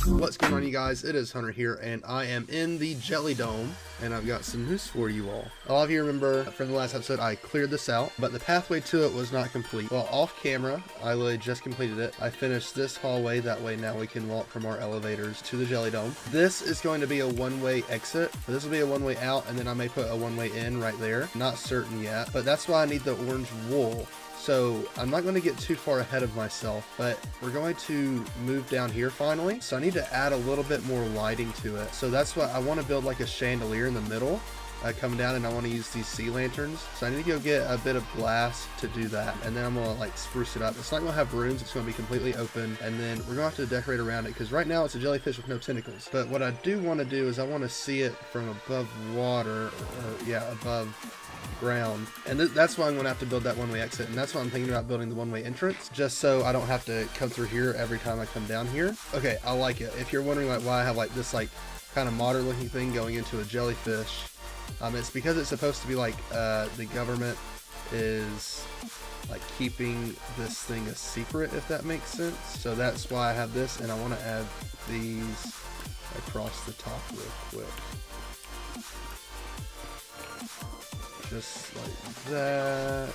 What's going on, you guys? It is Hunter here, and I am in the JellyDome, and I've got some news for you all. A lot of you remember from the last episode I cleared this out, but the pathway to it was not complete. Well, off camera, I literally just completed it. I finished this hallway, that way now we can walk from our elevators to the JellyDome. This is going to be a one-way exit. This will be a one-way out, and then I may put a one-way in right there. Not certain yet, but that's why I need the orange wool. So I'm not going to get too far ahead of myself, but we're going to move down here finally. So I need to add a little bit more lighting to it. So that's what I want to build, like a chandelier in the middle coming down, and I want to use these sea lanterns. So I need to go get a bit of glass to do that, and then I'm going to like spruce it up. It's not going to have rooms, it's going to be completely open, and then we're going to have to decorate around it because right now it's a jellyfish with no tentacles. But what I do want to do is I want to see it from above water, or yeah, above ground, and that's why I'm going to have to build that one-way exit, and that's why I'm thinking about building the one-way entrance, just so I don't have to come through here every time I come down here. Okay, I like it. If you're wondering like why I have like this like kind of modern looking thing going into a jellyfish, it's because it's supposed to be like the government is like keeping this thing a secret, if that makes sense. So that's why I have this, and I want to add these across the top real quick. Just like that.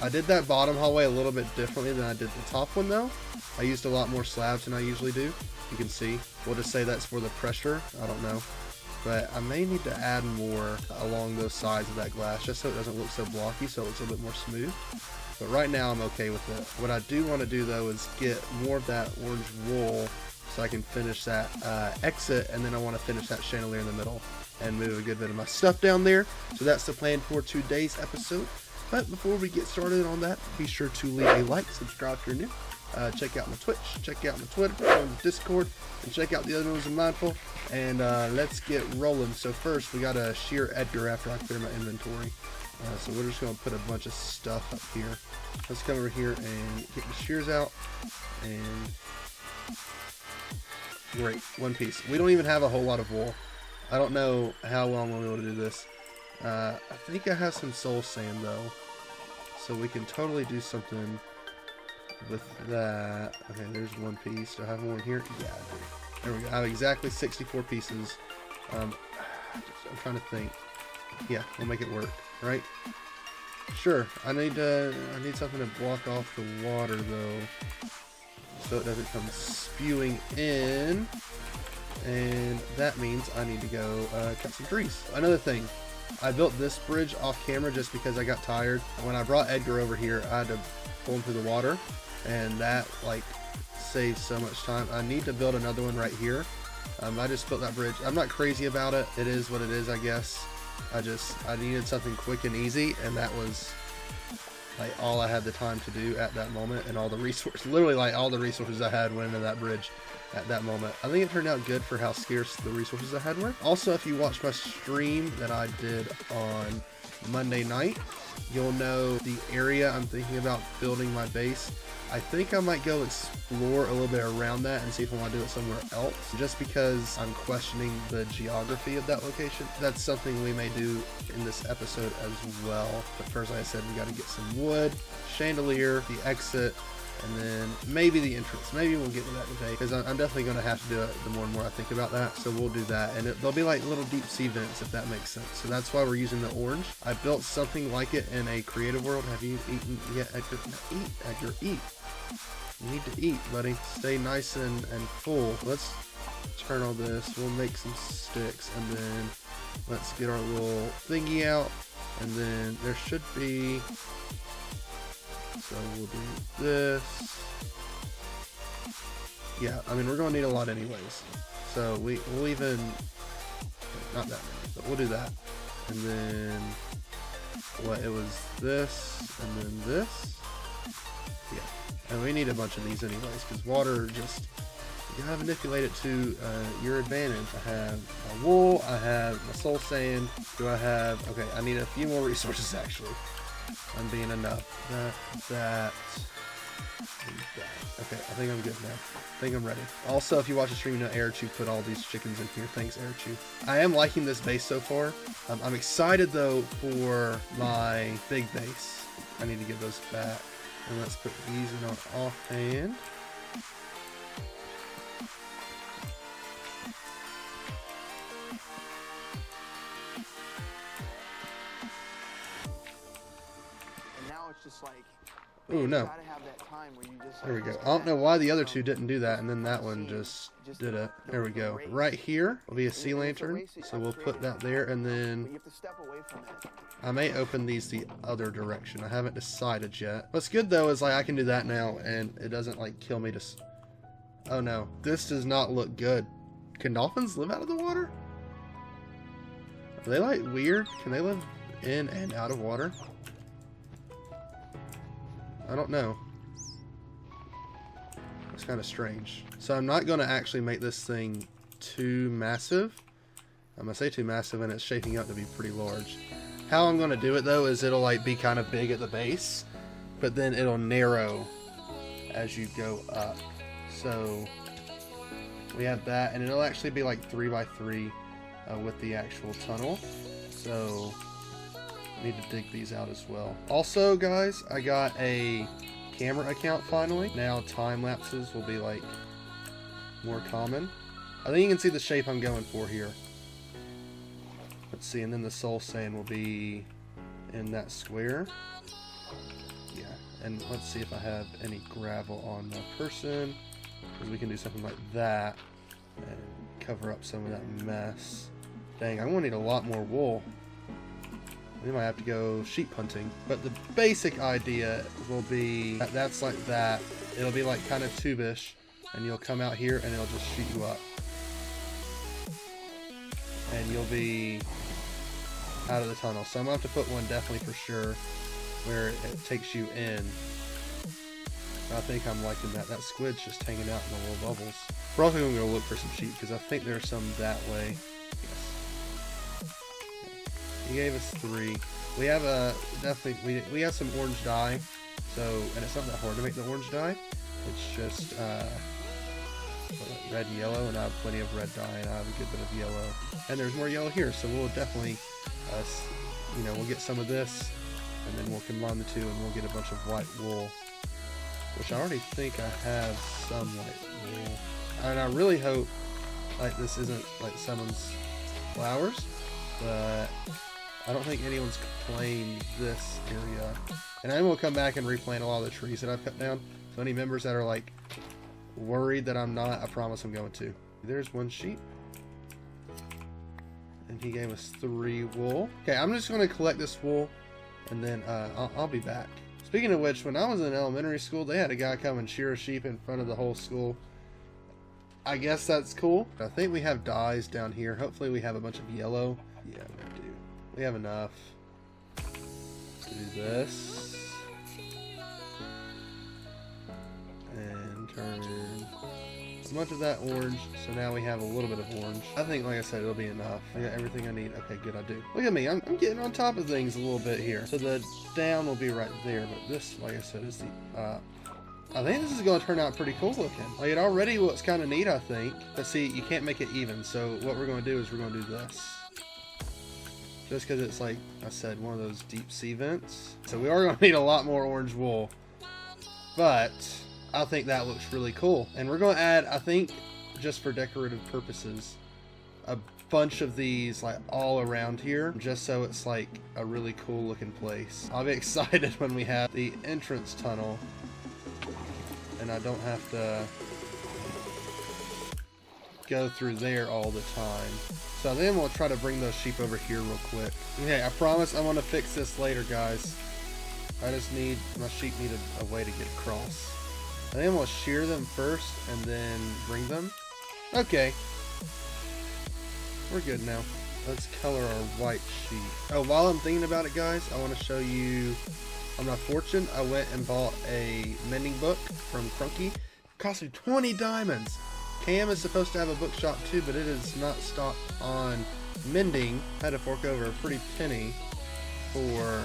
I did that bottom hallway a little bit differently than I did the top one though. I used a lot more slabs than I usually do. You can see. We'll just say that's for the pressure. I don't know. But I may need to add more along those sides of that glass just so it doesn't look so blocky, so it looks a little bit more smooth. But right now I'm okay with it. What I do want to do though is get more of that orange wool so I can finish that exit, and then I want to finish that chandelier in the middle and move a good bit of my stuff down there. So that's the plan for today's episode. But before we get started on that, be sure to leave a like, subscribe if you're new, check out my Twitch, check out my Twitter, join the Discord, and check out the other ones in Mindful, and let's get rolling. So first we gotta shear Edgar after I clear my inventory. So we're just gonna put a bunch of stuff up here. Let's come over here and get the shears out, and great, one piece. We don't even have a whole lot of wool. I don't know how well I'm going to be able to do this. I think I have some soul sand though, so we can totally do something with that. Okay, there's one piece. Do I have one here? Yeah, I do. There we go. I have exactly 64 pieces. I'm trying to think. Yeah, we'll make it work, right? Sure. I need something to block off the water though, so it doesn't come spewing in. And that means I need to go cut some trees. Another thing, I built this bridge off camera just because I got tired. When I brought Edgar over here, I had to pull him through the water, and that like saves so much time. I need to build another one right here. I just built that bridge. I'm not crazy about it. It is what it is, I guess. I needed something quick and easy, and that was like all I had the time to do at that moment, and all the resources, literally like all the resources I had went into that bridge at that moment. I think it turned out good for how scarce the resources I had were. Also, if you watched my stream that I did on Monday night, you'll know the area I'm thinking about building my base. I think I might go explore a little bit around that and see if I want to do it somewhere else, just because I'm questioning the geography of that location. That's something we may do in this episode as well. But first, like I said, we got to get some wood, chandelier, the exit, and then maybe the entrance. Maybe we'll get to that today, because I'm definitely going to have to do it the more and more I think about that. So we'll do that, and they'll be like little deep sea vents, if that makes sense. So that's why we're using the orange. I built something like it in a creative world. Have you eaten yet, Edgar? Eat, Edgar, eat. You need to eat, buddy. Stay nice and full. Let's turn all this. We'll make some sticks, and then let's get our little thingy out, and then there should be. So we'll do this. Yeah, I mean, we're going to need a lot anyways. So we'll even, not that many, but we'll do that. And then, what, it was this, and then this. Yeah, and we need a bunch of these anyways, because water just, you gotta manipulate it to your advantage. I have my wool, I have my soul sand. Do I have, okay, I need a few more resources actually. I'm being enough. That, Okay, I think I'm good now. I think I'm ready. Also, if you watch the stream, you know Ayrichu put all these chickens in here. Thanks, Ayrichu. I am liking this base so far. I'm excited, though, for my big base. I need to get those back. And let's put these in our offhand. And now it's just like, ooh, no. There we go. I don't know why the other two didn't do that, and then that one just did it. There we go. Right here will be a sea lantern, so we'll put that there, and then I may open these the other direction. I haven't decided yet. What's good, though, is like I can do that now, and it doesn't like kill me to... Oh, no. This does not look good. Can dolphins live out of the water? Are they like weird? Can they live in and out of water? I don't know. It's kind of strange. So I'm not going to actually make this thing too massive. I'm going to say too massive, and it's shaping up to be pretty large. How I'm going to do it, though, is it'll like be kind of big at the base, but then it'll narrow as you go up. So we have that, and it'll actually be like 3x3 with the actual tunnel. So need to dig these out as well. Also, guys, I got a camera account finally. Now time lapses will be like more common. I think you can see the shape I'm going for here. Let's see, and then the soul sand will be in that square. Yeah, and let's see if I have any gravel on my person, because we can do something like that and cover up some of that mess. Dang, I'm gonna need a lot more wool. We might have to go sheep hunting. But the basic idea will be that that's like that. It'll be like kind of tubish, and you'll come out here and it'll just shoot you up. And you'll be out of the tunnel. So I'm going to have to put one definitely for sure where it takes you in. I think I'm liking that. That squid's just hanging out in the little bubbles. We're also going to go look for some sheep because I think there's some that way. He gave us 3. We have a definitely we have some orange dye, so, and it's not that hard to make the orange dye. It's just red and yellow, and I have plenty of red dye, and I have a good bit of yellow. And there's more yellow here, so we'll definitely, you know, we'll get some of this, and then we'll combine the two, and we'll get a bunch of white wool, which I already think I have some white wool. And I really hope like this isn't like someone's flowers, but I don't think anyone's complained this area. And I will come back and replant a lot of the trees that I've cut down. So any members that are like worried that I'm not, I promise I'm going to. There's one sheep. And he gave us 3 wool. Okay, I'm just going to collect this wool, and then I'll be back. Speaking of which, when I was in elementary school, they had a guy come and shear a sheep in front of the whole school. I guess that's cool. I think we have dyes down here. Hopefully we have a bunch of yellow. Yeah, we do. We have enough to do this. And turn a bunch of that orange. So now we have a little bit of orange. I think, like I said, it'll be enough. I got everything I need. Okay, good, I do. Look at me. I'm getting on top of things a little bit here. So the down will be right there. But this, like I said, is the I think this is going to turn out pretty cool looking. Like, it already looks kind of neat, I think. But see, you can't make it even. So what we're going to do is we're going to do this. Just because it's, like I said, one of those deep sea vents. So we are going to need a lot more orange wool. But I think that looks really cool. And we're going to add, I think, just for decorative purposes, a bunch of these like all around here. Just so it's like a really cool looking place. I'll be excited when we have the entrance tunnel. And I don't have to go through there all the time. So then we'll try to bring those sheep over here real quick. Okay, I promise I'm gonna fix this later, guys. I just need, my sheep need a way to get across. And then we'll shear them first and then bring them. Okay. We're good now. Let's color our white sheep. Oh, while I'm thinking about it, guys, I want to show you on my fortune. I went and bought a mending book from Kruncky. It cost me 20 diamonds. Cam is supposed to have a bookshop too, but it is not stocked on mending. I had to fork over a pretty penny for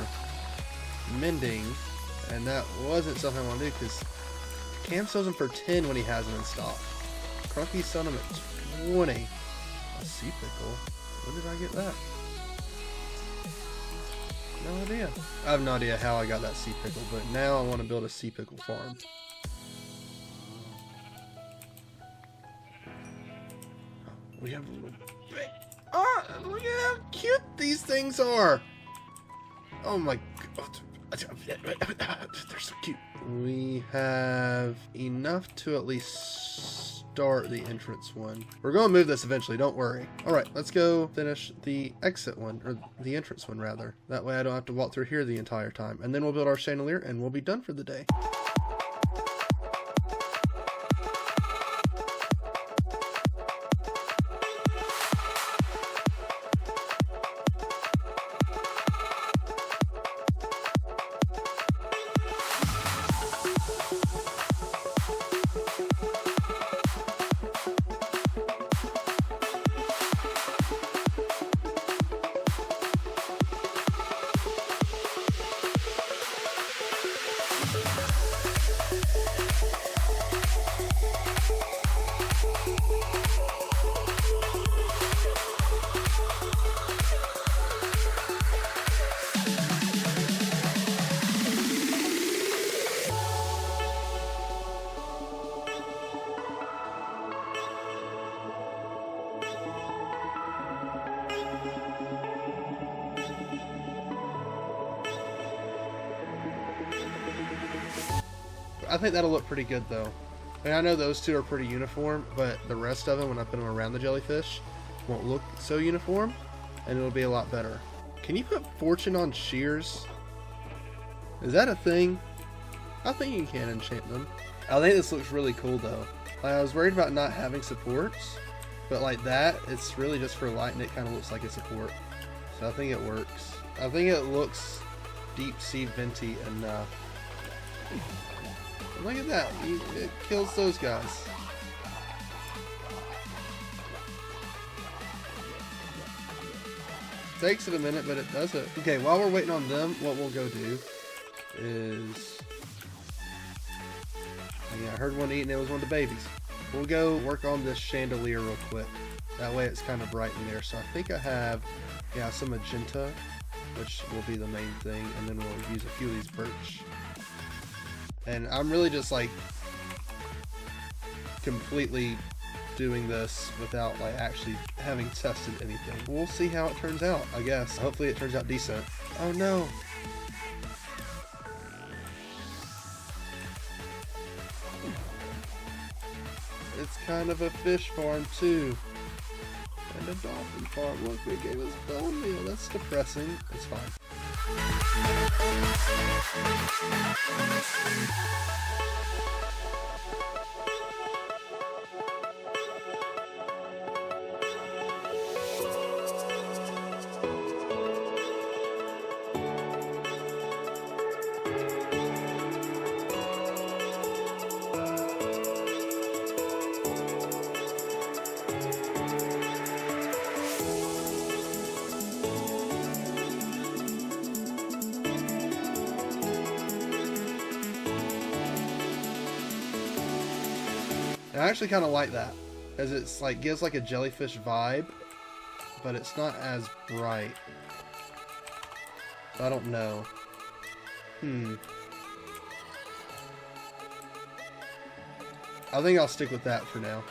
mending, and that wasn't something I want to do because Cam sells them for 10 when he has them in stock. Krunky's selling them at 20. A sea pickle. When did I get that? No idea. I have no idea how I got that sea pickle, but now I want to build a sea pickle farm. We have a little bit. Oh, look at how cute these things are. Oh my god. They're so cute. We have enough to at least start the entrance one. We're going to move this eventually, don't worry. Alright, let's go finish the exit one, or the entrance one rather. That way I don't have to walk through here the entire time. And then we'll build our chandelier and we'll be done for the day. I think that'll look pretty good though. And I know those two are pretty uniform, but the rest of them, when I put them around the jellyfish, won't look so uniform, and it'll be a lot better. Can you put fortune on shears? Is that a thing? I think you can enchant them. I think this looks really cool though. I was worried about not having supports, but like that, it's really just for light and it kind of looks like a support. So I think it works. I think it looks deep sea venti enough. Look at that, it kills those guys. Takes it a minute, but it does it. Okay, while we're waiting on them, what we'll go do is... yeah, I heard one eating, it was one of the babies. We'll go work on this chandelier real quick. That way it's kind of bright in there. So I think I have, yeah, some magenta, which will be the main thing, and then we'll use a few of these birch. And I'm really just like completely doing this without like actually having tested anything. We'll see how it turns out, I guess. Hopefully it turns out decent. Oh no. It's kind of a fish farm too. And a dolphin farm. Look, they gave us bone meal. That's depressing. It's fine. I actually kind of like that, because it's like gives like a jellyfish vibe, but it's not as bright. I don't know. I think I'll stick with that for now.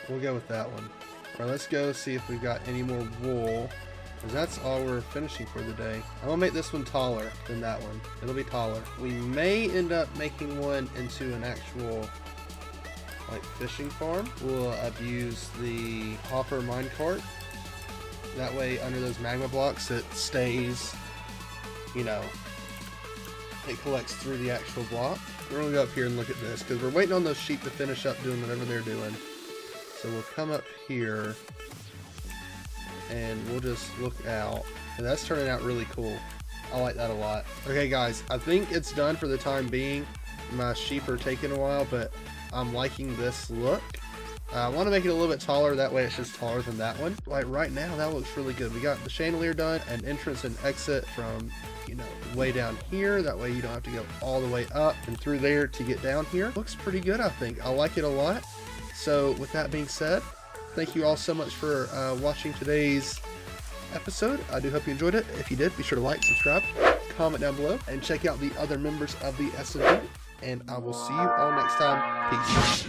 We'll go with that one. Alright, let's go see if we've got any more wool, because that's all we're finishing for the day. I'm gonna make this one taller than that one. It'll be taller. We may end up making one into an actual like fishing farm. We'll abuse the hopper minecart. That way under those magma blocks it stays, you know, it collects through the actual block. We're gonna go up here and look at this because we're waiting on those sheep to finish up doing whatever they're doing. So we'll come up here and we'll just look out. And that's turning out really cool. I like that a lot. Okay guys, I think it's done for the time being. My sheep are taking a while, but I'm liking this look. I want to make it a little bit taller, that way it's just taller than that one. Like right now, that looks really good. We got the chandelier done, an entrance and exit from, you know, way down here. That way you don't have to go all the way up and through there to get down here. Looks pretty good, I think. I like it a lot. So with that being said, thank you all so much for watching today's episode. I do hope you enjoyed it. If you did, be sure to like, subscribe, comment down below, and check out the other members of the SMP. And I will see you all next time. Peace.